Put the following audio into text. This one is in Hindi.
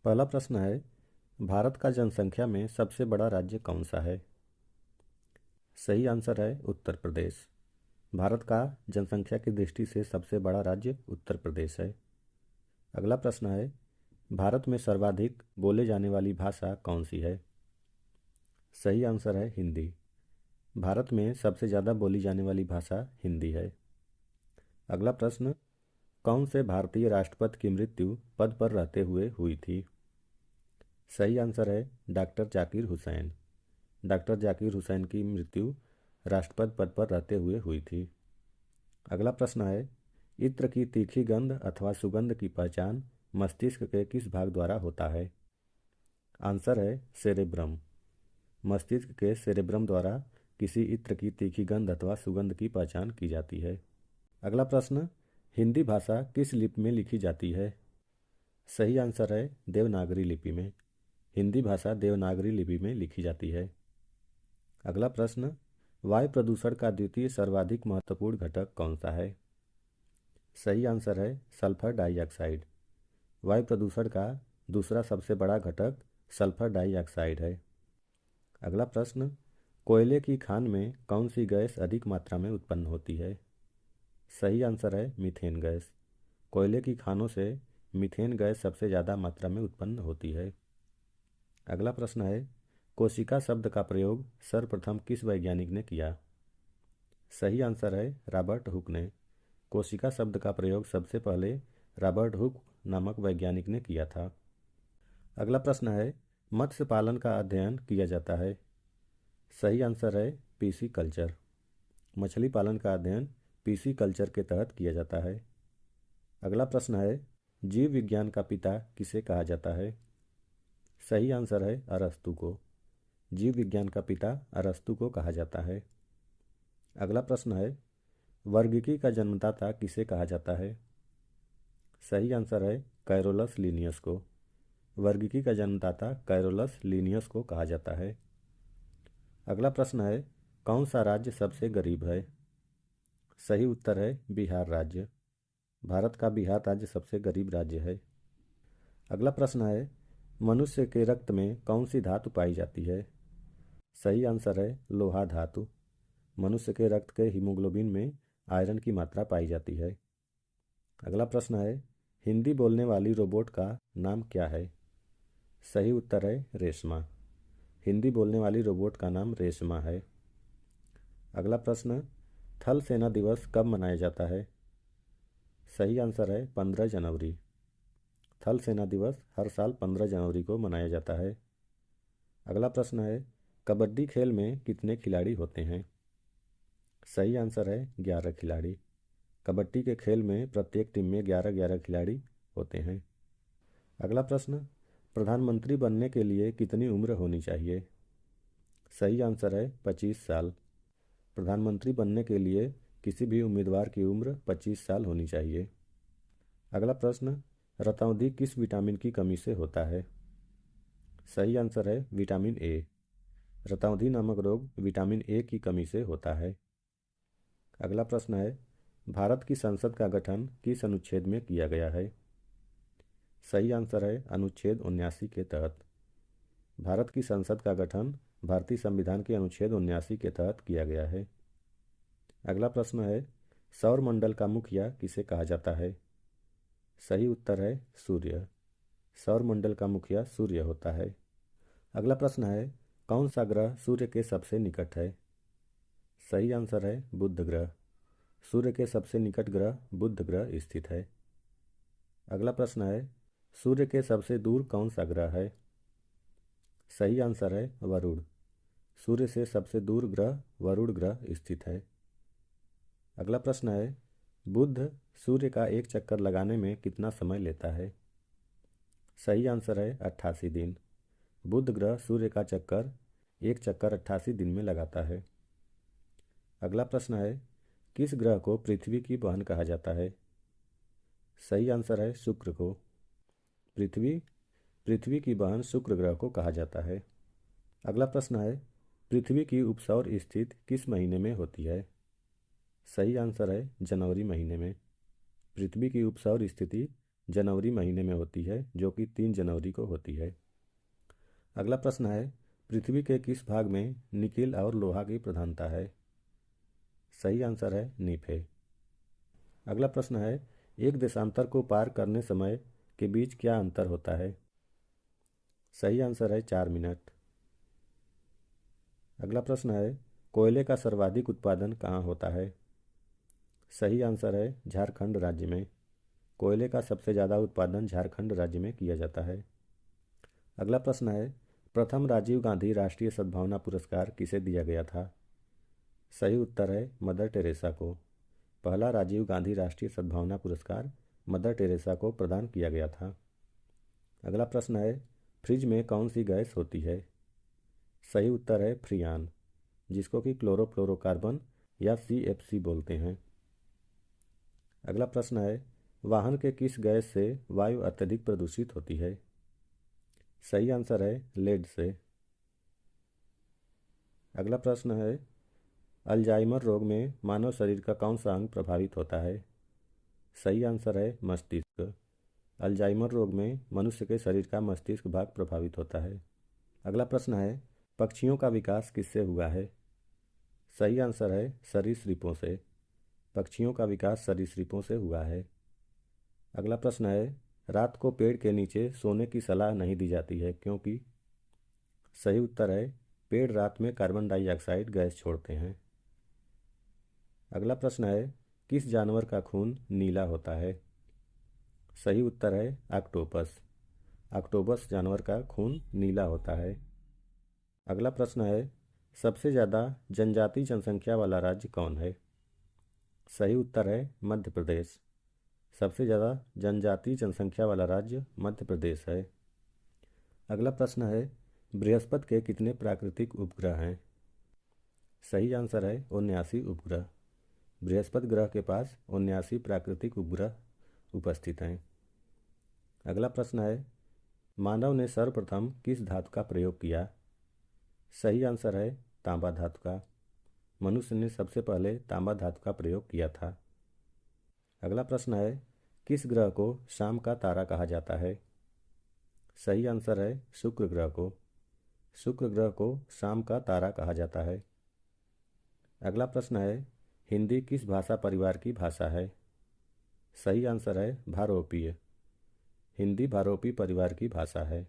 पहला प्रश्न है, भारत का जनसंख्या में सबसे बड़ा राज्य कौन सा है? सही आंसर है उत्तर प्रदेश। भारत का जनसंख्या की दृष्टि से सबसे बड़ा राज्य उत्तर प्रदेश है। अगला प्रश्न है, भारत में सर्वाधिक बोले जाने वाली भाषा कौन सी है? सही आंसर है हिंदी। भारत में सबसे ज़्यादा बोली जाने वाली भाषा हिंदी है। अगला प्रश्न, कौन से भारतीय राष्ट्रपति की मृत्यु पद पर रहते हुए हुई थी? सही आंसर है डॉक्टर जाकिर हुसैन। डॉक्टर जाकिर हुसैन की मृत्यु राष्ट्रपति पद पर रहते हुए हुई थी। अगला प्रश्न है, इत्र की तीखी गंध अथवा सुगंध की पहचान मस्तिष्क के किस भाग द्वारा होता है? आंसर है सेरेब्रम। मस्तिष्क के सेरेब्रम द्वारा किसी इत्र की तीखी गंध अथवा सुगंध की पहचान की जाती है। अगला प्रश्न, हिंदी भाषा किस लिपि में लिखी जाती है? सही आंसर है देवनागरी लिपि में। हिंदी भाषा देवनागरी लिपि में लिखी जाती है। अगला प्रश्न, वायु प्रदूषण का द्वितीय सर्वाधिक महत्वपूर्ण घटक कौन सा है? सही आंसर है सल्फर डाइऑक्साइड। वायु प्रदूषण का दूसरा सबसे बड़ा घटक सल्फर डाइऑक्साइड है। अगला प्रश्न, कोयले की खान में कौन सी गैस अधिक मात्रा में उत्पन्न होती है? सही आंसर है मीथेन गैस। कोयले की खानों से मीथेन गैस सबसे ज़्यादा मात्रा में उत्पन्न होती है। अगला प्रश्न है, कोशिका शब्द का प्रयोग सर्वप्रथम किस वैज्ञानिक ने किया? सही आंसर है रॉबर्ट हुक ने। कोशिका शब्द का प्रयोग सबसे पहले रॉबर्ट हुक नामक वैज्ञानिक ने किया था। अगला प्रश्न है, मत्स्य पालन का अध्ययन किया जाता है? सही आंसर है पीसी कल्चर। मछली पालन का अध्ययन पीसी कल्चर के तहत किया जाता है। अगला प्रश्न है, जीव विज्ञान का पिता किसे कहा जाता है? सही आंसर है अरस्तू को। जीव विज्ञान का पिता अरस्तू को कहा जाता है। अगला प्रश्न है, वर्गिकी का जन्मदाता किसे कहा जाता है? सही आंसर है कैरोलस लीनियस को। वर्गिकी का जन्मदाता कैरोलस लीनियस को कहा जाता है। अगला प्रश्न है, कौन सा राज्य सबसे गरीब है? सही उत्तर है बिहार राज्य। भारत का बिहार राज्य सबसे गरीब राज्य है। अगला प्रश्न है, मनुष्य के रक्त में कौन सी धातु पाई जाती है? सही आंसर है लोहा धातु। मनुष्य के रक्त के हीमोग्लोबिन में आयरन की मात्रा पाई जाती है। अगला प्रश्न है, हिंदी बोलने वाली रोबोट का नाम क्या है? सही उत्तर है रेशमा। हिंदी बोलने वाली रोबोट का नाम रेशमा है। अगला प्रश्न, थल सेना दिवस कब मनाया जाता है? सही आंसर है 15 जनवरी। थल सेना दिवस हर साल 15 जनवरी को मनाया जाता है। अगला प्रश्न है, कबड्डी खेल में कितने खिलाड़ी होते हैं? सही आंसर है 11 खिलाड़ी। कबड्डी के खेल में प्रत्येक टीम में 11-11 खिलाड़ी होते हैं। अगला प्रश्न, प्रधानमंत्री बनने के लिए कितनी उम्र होनी चाहिए? सही आंसर है 25 साल। प्रधानमंत्री बनने के लिए किसी भी उम्मीदवार की उम्र 25 साल होनी चाहिए। अगला प्रश्न, रतौंधी किस विटामिन की कमी से होता है? सही आंसर है विटामिन ए। रतौंधी नामक रोग विटामिन ए की कमी से होता है। अगला प्रश्न है, भारत की संसद का गठन किस अनुच्छेद में किया गया है? सही आंसर है अनुच्छेद 79 के तहत। भारत की संसद का गठन भारतीय संविधान के अनुच्छेद 79 के तहत किया गया है। अगला प्रश्न है, सौर मंडल का मुखिया किसे कहा जाता है? सही उत्तर है सूर्य। सौर मंडल का मुखिया सूर्य होता है। अगला प्रश्न है, कौन सा ग्रह सूर्य के सबसे निकट है? सही आंसर है बुध ग्रह। सूर्य के सबसे निकट ग्रह बुध ग्रह स्थित है। अगला प्रश्न है, सूर्य के सबसे दूर कौन सा ग्रह है? सही आंसर है वरुण। सूर्य से सबसे दूर ग्रह वरुण ग्रह स्थित है। अगला प्रश्न है, बुध सूर्य का एक चक्कर लगाने में कितना समय लेता है? सही आंसर है 88 दिन। बुध ग्रह सूर्य का चक्कर एक चक्कर 88 दिन में लगाता है। अगला प्रश्न है, किस ग्रह को पृथ्वी की बहन कहा जाता है? सही आंसर है शुक्र को। पृथ्वी की बहन शुक्र ग्रह को कहा जाता है। अगला प्रश्न है, पृथ्वी की उपसौर स्थिति किस महीने में होती है? सही आंसर है जनवरी महीने में। पृथ्वी की उपसौर स्थिति जनवरी महीने में होती है, जो कि 3 जनवरी को होती है। अगला प्रश्न है, पृथ्वी के किस भाग में निकिल और लोहा की प्रधानता है? सही आंसर है नीफे। अगला प्रश्न है, एक देशांतर को पार करने समय के बीच क्या अंतर होता है? सही आंसर है 4 मिनट। अगला प्रश्न है, कोयले का सर्वाधिक उत्पादन कहाँ होता है? सही आंसर है झारखंड राज्य में। कोयले का सबसे ज़्यादा उत्पादन झारखंड राज्य में किया जाता है। अगला प्रश्न है, प्रथम राजीव गांधी राष्ट्रीय सद्भावना पुरस्कार किसे दिया गया था? सही उत्तर है मदर टेरेसा को। पहला राजीव गांधी राष्ट्रीय सद्भावना पुरस्कार मदर टेरेसा को प्रदान किया गया था। अगला प्रश्न है, फ्रिज में कौन सी गैस होती है? सही उत्तर है फ्रियान, जिसको कि क्लोरोफ्लोरोकार्बन या CFC बोलते हैं। अगला प्रश्न है, वाहन के किस गैस से वायु अत्यधिक प्रदूषित होती है? सही आंसर है लेड से। अगला प्रश्न है, अल्जाइमर रोग में मानव शरीर का कौन सा अंग प्रभावित होता है? सही आंसर है मस्तिष्क। अल्जाइमर रोग में मनुष्य के शरीर का मस्तिष्क भाग प्रभावित होता है। अगला प्रश्न है, पक्षियों का विकास किससे हुआ है? सही आंसर है सरीसृपों से। पक्षियों का विकास सरीसृपों से हुआ है। अगला प्रश्न है, रात को पेड़ के नीचे सोने की सलाह नहीं दी जाती है, क्योंकि? सही उत्तर है पेड़ रात में कार्बन डाइऑक्साइड गैस छोड़ते हैं। अगला प्रश्न है, किस जानवर का खून नीला होता है? सही उत्तर है ऑक्टोपस। ऑक्टोपस जानवर का खून नीला होता है। अगला प्रश्न है, सबसे ज़्यादा जनजाति जनसंख्या वाला राज्य कौन है? सही उत्तर है मध्य प्रदेश। सबसे ज़्यादा जनजाति जनसंख्या वाला राज्य मध्य प्रदेश है। अगला प्रश्न है, बृहस्पति के कितने प्राकृतिक उपग्रह हैं? सही आंसर है 79 उपग्रह। बृहस्पति ग्रह के पास 79 प्राकृतिक उपग्रह उपस्थित हैं। अगला प्रश्न है, मानव ने सर्वप्रथम किस धातु का प्रयोग किया? सही आंसर है तांबा धातु का। मनुष्य ने सबसे पहले तांबा धातु का प्रयोग किया था। अगला प्रश्न है, किस ग्रह को शाम का तारा कहा जाता है? सही आंसर है शुक्र ग्रह को। शुक्र ग्रह को शाम का तारा कहा जाता है। अगला प्रश्न है, हिंदी किस भाषा परिवार की भाषा है? सही आंसर है भारोपीय। हिंदी भारोपी परिवार की भाषा है।